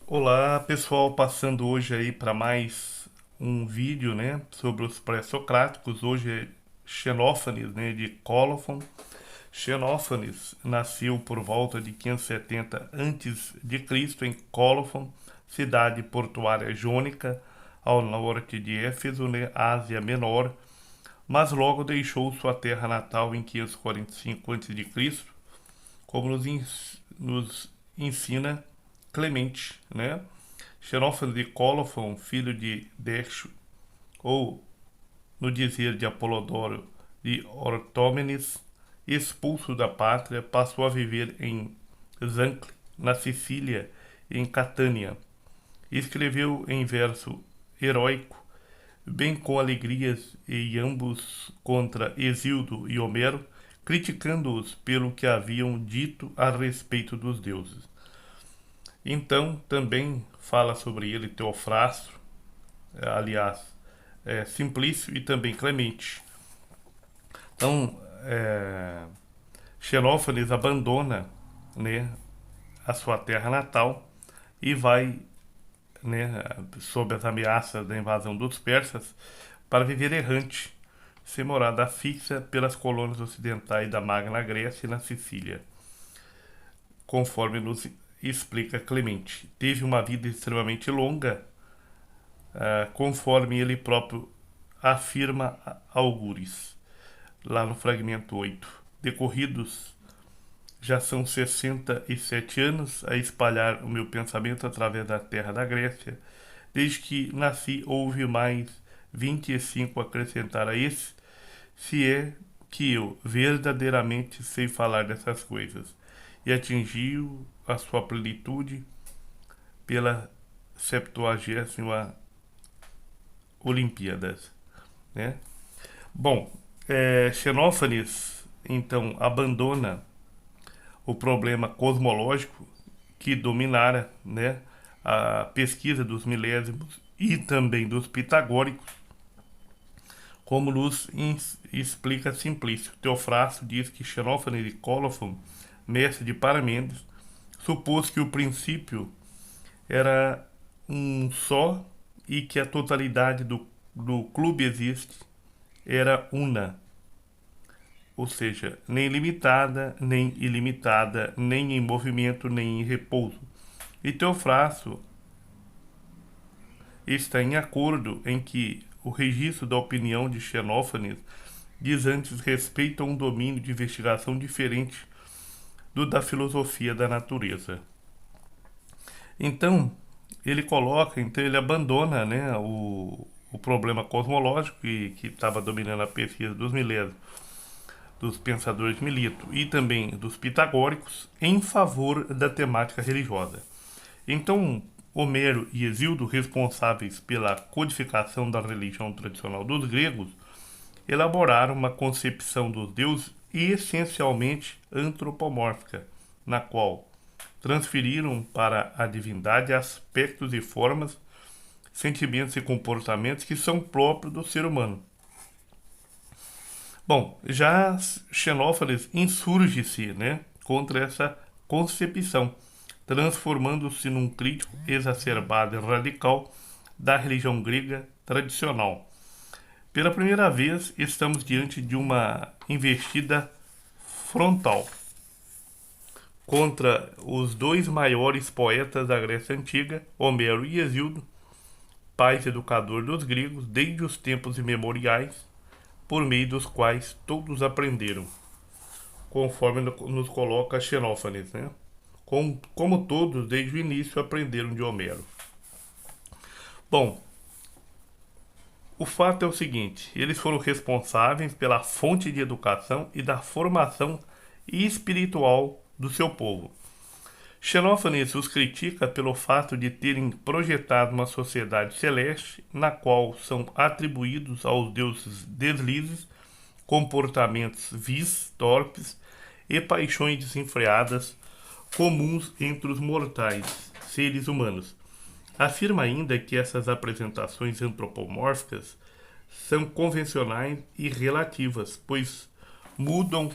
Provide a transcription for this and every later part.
Olá pessoal, passando hoje aí para mais um vídeo, né, sobre os pré-socráticos. Hoje é Xenófanes, né, de Cólofon. Xenófanes nasceu por volta de 570 a.C. em Cólofon, cidade portuária jônica, ao norte de Éfeso, né, Ásia Menor, mas logo deixou sua terra natal em 545 a.C., como nos ensina Clemente, né? Xenófanes de Cólofon, filho de Dexo, ou, no dizer de Apolodoro de Orthomenes, expulso da pátria, passou a viver em Zancle, na Sicília, e em Catânia. Escreveu em verso heróico, bem com alegrias e ambos contra Hesíodo e Homero, criticando-os pelo que haviam dito a respeito dos deuses. Então, também fala sobre ele Teofrasto, aliás, Simplício e também Clemente. Então, Xenófanes abandona, né, a sua terra natal e vai, né, sob as ameaças da invasão dos persas, para viver errante, sem morada fixa pelas colônias ocidentais da Magna Grécia e na Sicília, conforme nos explica Clemente. Teve uma vida extremamente longa, conforme ele próprio afirma Algures, lá no fragmento 8. Decorridos já são 67 anos a espalhar o meu pensamento através da terra da Grécia. Desde que nasci, houve mais 25 a acrescentar a esse, se é que eu verdadeiramente sei falar dessas coisas. E atingiu a sua plenitude pela 70ª Olimpíadas, né? Bom, Xenófanes então abandona o problema cosmológico que dominara, né, a pesquisa dos milésimos e também dos pitagóricos, como nos explica Simplício. Teofrasto diz que Xenófanes de Cólofon, mestre de Paramendes, supôs que o princípio era um só e que a totalidade do clube existe era una, ou seja, nem limitada, nem ilimitada, nem em movimento, nem em repouso. E Teofrasto está em acordo em que o registro da opinião de Xenófanes diz antes respeito a um domínio de investigação diferente do da filosofia da natureza. Então, ele abandona, né, o problema cosmológico que estava dominando a pesquisa dos milésimos, dos pensadores de Milito e também dos pitagóricos em favor da temática religiosa. Então, Homero e Hesíodo, responsáveis pela codificação da religião tradicional dos gregos, elaboraram uma concepção dos deuses essencialmente antropomórfica, na qual transferiram para a divindade aspectos e formas, sentimentos e comportamentos que são próprios do ser humano. Bom, já Xenófanes insurge-se, né, contra essa concepção, transformando-se num crítico exacerbado e radical da religião grega tradicional. Pela primeira vez, estamos diante de uma investida frontal contra os dois maiores poetas da Grécia Antiga, Homero e Hesíodo, pais educador dos gregos desde os tempos imemoriais, por meio dos quais todos aprenderam, conforme nos coloca Xenófanes, né? Como todos desde o início aprenderam de Homero. Bom, o fato é o seguinte: eles foram responsáveis pela fonte de educação e da formação espiritual do seu povo. Xenófanes os critica pelo fato de terem projetado uma sociedade celeste na qual são atribuídos aos deuses deslizes, comportamentos vis, torpes e paixões desenfreadas comuns entre os mortais, seres humanos. Afirma ainda que essas apresentações antropomórficas são convencionais e relativas, pois mudam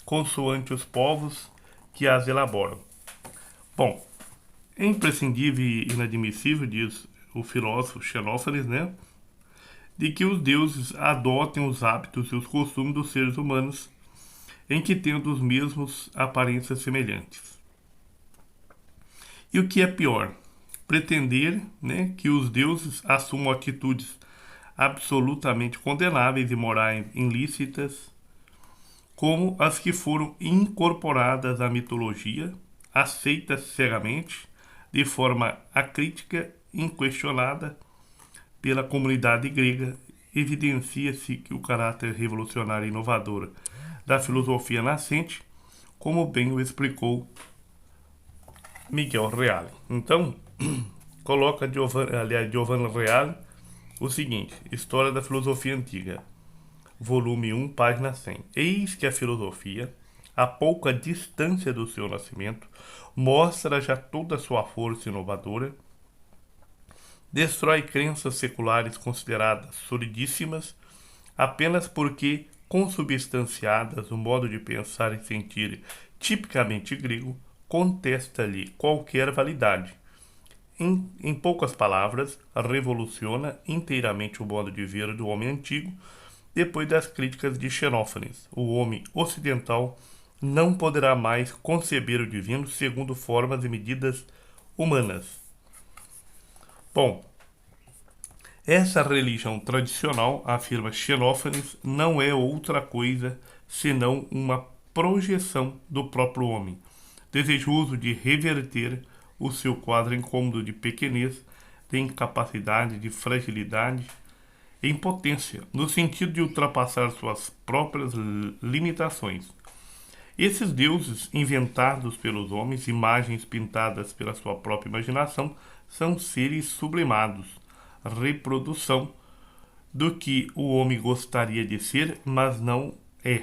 consoante os povos que as elaboram. Bom, É imprescindível e inadmissível, diz o filósofo Xenófanes, né, de que os deuses adotem os hábitos e os costumes dos seres humanos, em que tendo os mesmos aparências semelhantes. E o que é pior? Pretender, né, que os deuses assumam atitudes absolutamente condenáveis e morais ilícitas, como as que foram incorporadas à mitologia, aceitas cegamente, de forma acrítica e inquestionada pela comunidade grega, evidencia-se que o caráter revolucionário e inovador da filosofia nascente, como bem o explicou Miguel Reale. Então, coloca Giovanni Reale o seguinte: História da Filosofia Antiga, volume 1, página 100. Eis que a filosofia, a pouca distância do seu nascimento, mostra já toda a sua força inovadora, destrói crenças seculares consideradas solidíssimas, apenas porque, consubstanciadas no modo de pensar e sentir tipicamente grego, contesta-lhe qualquer validade. Em poucas palavras, revoluciona inteiramente o modo de ver do homem antigo, depois das críticas de Xenófanes. O homem ocidental não poderá mais conceber o divino segundo formas e medidas humanas. Bom, essa religião tradicional, afirma Xenófanes, não é outra coisa senão uma projeção do próprio homem, desejoso de reverter o seu quadro incômodo de pequenez, de incapacidade, de fragilidade e impotência, no sentido de ultrapassar suas próprias limitações. Esses deuses inventados pelos homens, imagens pintadas pela sua própria imaginação, são seres sublimados, reprodução do que o homem gostaria de ser, mas não é.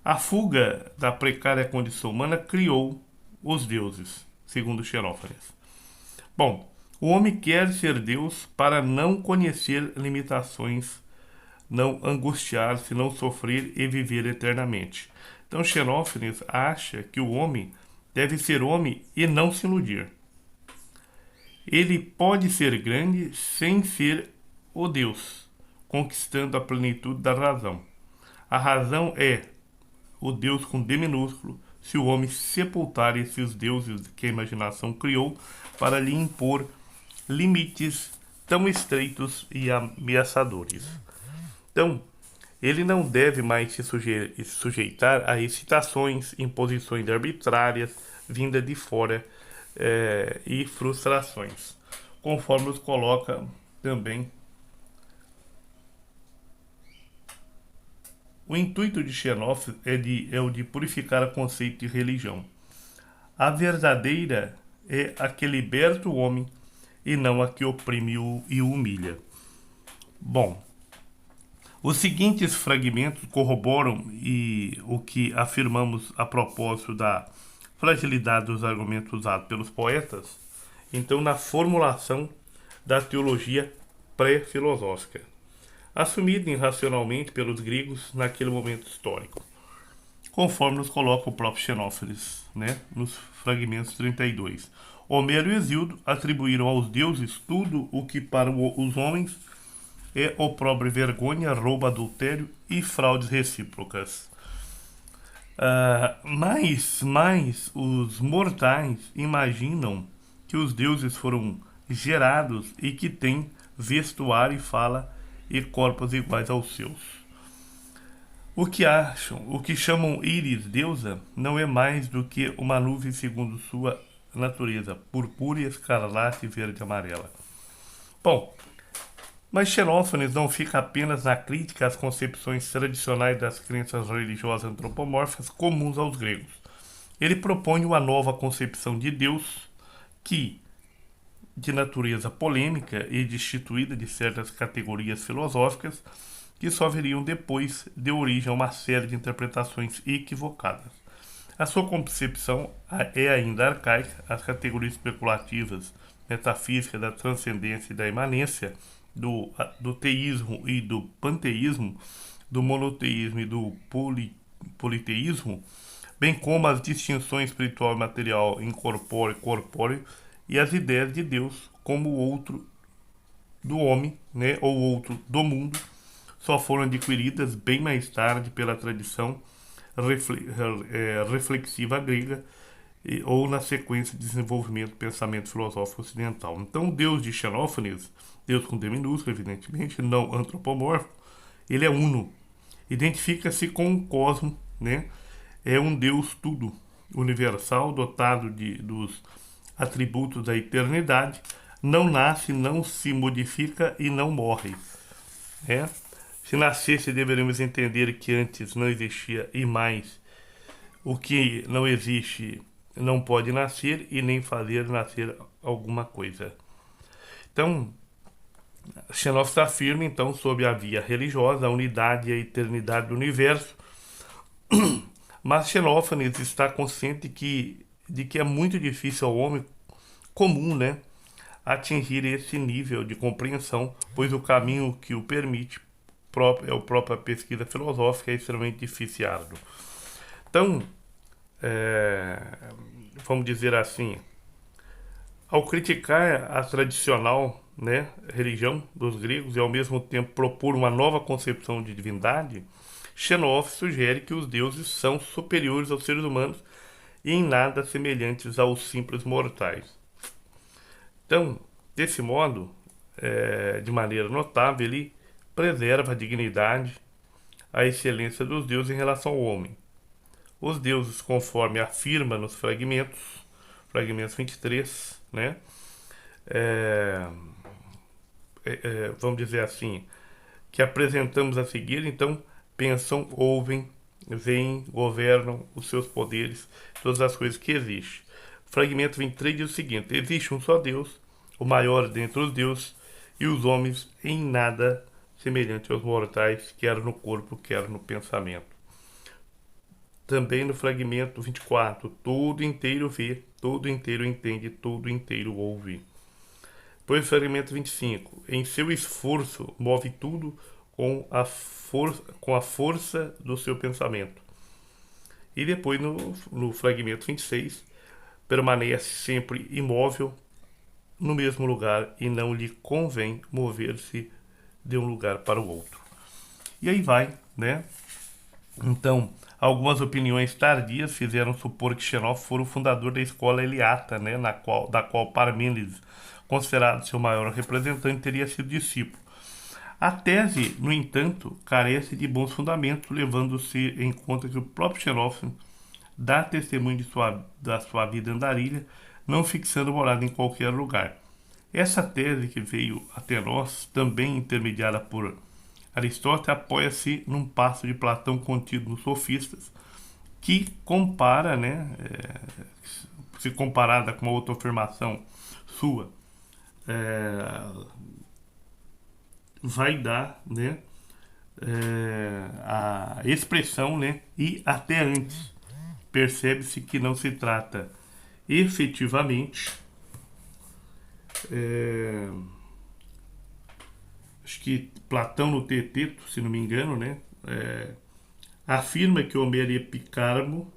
A fuga da precária condição humana criou os deuses, segundo Xenófanes. Bom, o homem quer ser Deus para não conhecer limitações, não angustiar-se, não sofrer e viver eternamente. Então Xenófanes acha que o homem deve ser homem e não se iludir. Ele pode ser grande sem ser o Deus, conquistando a plenitude da razão. A razão é o Deus com D minúsculo, se o homem sepultar esses deuses que a imaginação criou para lhe impor limites tão estreitos e ameaçadores. Então, ele não deve mais se sujeitar a excitações, imposições arbitrárias, vindas de fora e frustrações, conforme nos coloca também. O intuito de Xenófanes é o de purificar o conceito de religião. A verdadeira é a que liberta o homem e não a que oprime e humilha. Bom, os seguintes fragmentos corroboram o que afirmamos a propósito da fragilidade dos argumentos usados pelos poetas, então na formulação da teologia pré-filosófica, assumida irracionalmente pelos gregos naquele momento histórico, conforme nos coloca o próprio Xenófanes, né, nos fragmentos 32. Homero e Hesíodo atribuíram aos deuses tudo o que para os homens é opróbrio, vergonha, roubo, adultério e fraudes recíprocas. Mas os mortais imaginam que os deuses foram gerados e que têm vestuário e fala e corpos iguais aos seus. O que chamam íris deusa, não é mais do que uma nuvem segundo sua natureza, purpúrea, escarlate, verde e amarela. Bom, mas Xenófanes não fica apenas na crítica às concepções tradicionais das crenças religiosas antropomórficas comuns aos gregos. Ele propõe uma nova concepção de Deus que, de natureza polêmica e destituída de certas categorias filosóficas, que só viriam depois de origem a uma série de interpretações equivocadas. A sua concepção é ainda arcaica, as categorias especulativas, metafísica da transcendência e da imanência, do teísmo e do panteísmo, do monoteísmo e do politeísmo, bem como as distinções espiritual e material em corpóreo e corpóreo, e as ideias de Deus como o outro do homem, né, ou outro do mundo, só foram adquiridas bem mais tarde pela tradição reflexiva grega ou na sequência de desenvolvimento do pensamento filosófico ocidental. Então, o Deus de Xenófanes, Deus com D minúsculo, evidentemente, não antropomórfico, ele é uno. Identifica-se com o cosmo, né? É um Deus tudo, universal, dotado dos atributos da eternidade, não nasce, não se modifica e não morre. Né? Se nascesse, deveríamos entender que antes não existia e mais o que não existe não pode nascer e nem fazer nascer alguma coisa. Então, Xenófanes afirma, então, sobre a via religiosa, a unidade e a eternidade do universo, mas Xenófanes está consciente de que é muito difícil ao homem comum, né, atingir esse nível de compreensão, pois o caminho que o permite é a própria pesquisa filosófica, é extremamente difícil e árduo. Então, vamos dizer assim, ao criticar a tradicional, né, religião dos gregos e ao mesmo tempo propor uma nova concepção de divindade, Xenófanes sugere que os deuses são superiores aos seres humanos e em nada semelhantes aos simples mortais. Então, desse modo, de maneira notável, ele preserva a dignidade, a excelência dos deuses em relação ao homem. Os deuses, conforme afirma nos fragmentos 23, né? Vamos dizer assim, que apresentamos a seguir, então, pensam, ouvem, veem, governam os seus poderes, todas as coisas que existem. O fragmento 23 diz o seguinte: existe um só Deus, o maior dentre os deuses, e os homens em nada semelhante aos mortais, quer no corpo, quer no pensamento. Também no fragmento 24, todo inteiro vê, todo inteiro entende, todo inteiro ouve. Depois, fragmento 25, em seu esforço move tudo com a força do seu pensamento. E depois, no fragmento 26, permanece sempre imóvel no mesmo lugar e não lhe convém mover-se de um lugar para o outro. E aí vai, né? Então, algumas opiniões tardias fizeram supor que Xenófanes foi o fundador da escola eleata, né, da qual Parmênides, considerado seu maior representante, teria sido discípulo. A tese, no entanto, carece de bons fundamentos, levando-se em conta que o próprio Xenófanes dá testemunho da sua vida andarilha, não fixando morada em qualquer lugar. Essa tese que veio até nós, também intermediada por Aristóteles, apoia-se num passo de Platão contido nos Sofistas, que compara, né, se comparada com uma outra afirmação sua, vai dar, né, a expressão, né, e até antes. Percebe-se que não se trata efetivamente, acho que Platão no Teteto, se não me engano, né, afirma que Homero e Epicármo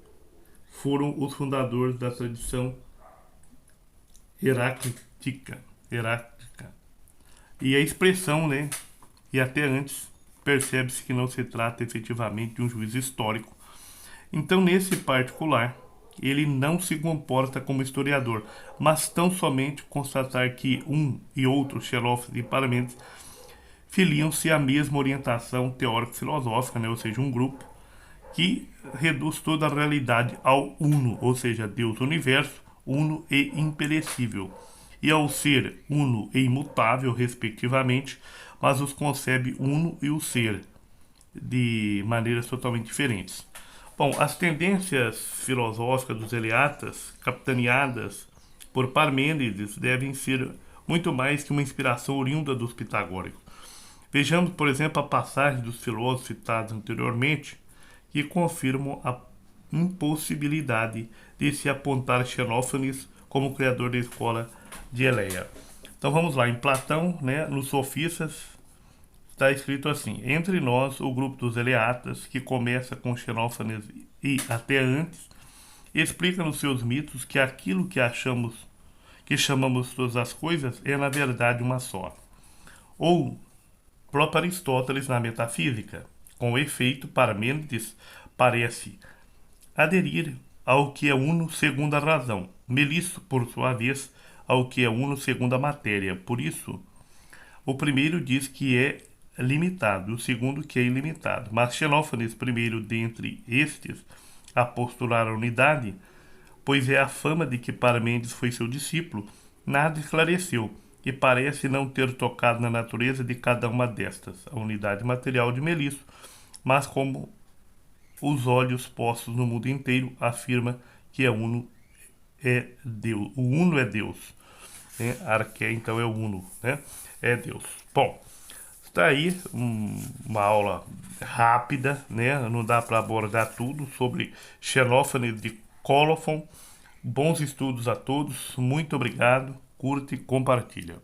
foram os fundadores da tradição heráclita. E a expressão, né, e até antes, percebe-se que não se trata efetivamente de um juízo histórico. Então, nesse particular, ele não se comporta como historiador, mas tão somente constatar que um e outro, Xenófanes e Parmênides, filiam-se à mesma orientação teórico-filosófica, né? Ou seja, um grupo que reduz toda a realidade ao uno, ou seja, Deus universo, uno e imperecível, e ao ser uno e imutável, respectivamente, mas os concebe uno e o ser de maneiras totalmente diferentes. Bom, as tendências filosóficas dos eleatas, capitaneadas por Parmênides, devem ser muito mais que uma inspiração oriunda dos pitagóricos. Vejamos, por exemplo, a passagem dos filósofos citados anteriormente, que confirmam a impossibilidade de se apontar Xenófanes como criador da escola de Eleia. Então vamos lá, em Platão, né, nos Sofistas, está escrito assim: entre nós, o grupo dos eleatas, que começa com Xenófanes e até antes, explica nos seus mitos que aquilo que chamamos todas as coisas é na verdade uma só. Ou próprio Aristóteles na Metafísica. Com efeito, Parmênides parece aderir ao que é uno segundo a razão, Melisso, por sua vez, ao que é uno segundo a matéria. Por isso, o primeiro diz que é limitado, o segundo que é ilimitado. Mas Xenófanes, primeiro dentre estes, a postular a unidade, pois é a fama de que Parmênides foi seu discípulo, nada esclareceu, e parece não ter tocado na natureza de cada uma destas, a unidade material de Melisso, mas como os olhos postos no mundo inteiro, afirma que uno é Deus. O uno é Deus. Né? Arqué, então, é o uno, né? É Deus. Bom, está aí uma aula rápida, né? Não dá para abordar tudo sobre Xenófanes de Cólofon. Bons estudos a todos. Muito obrigado. Curte e compartilha.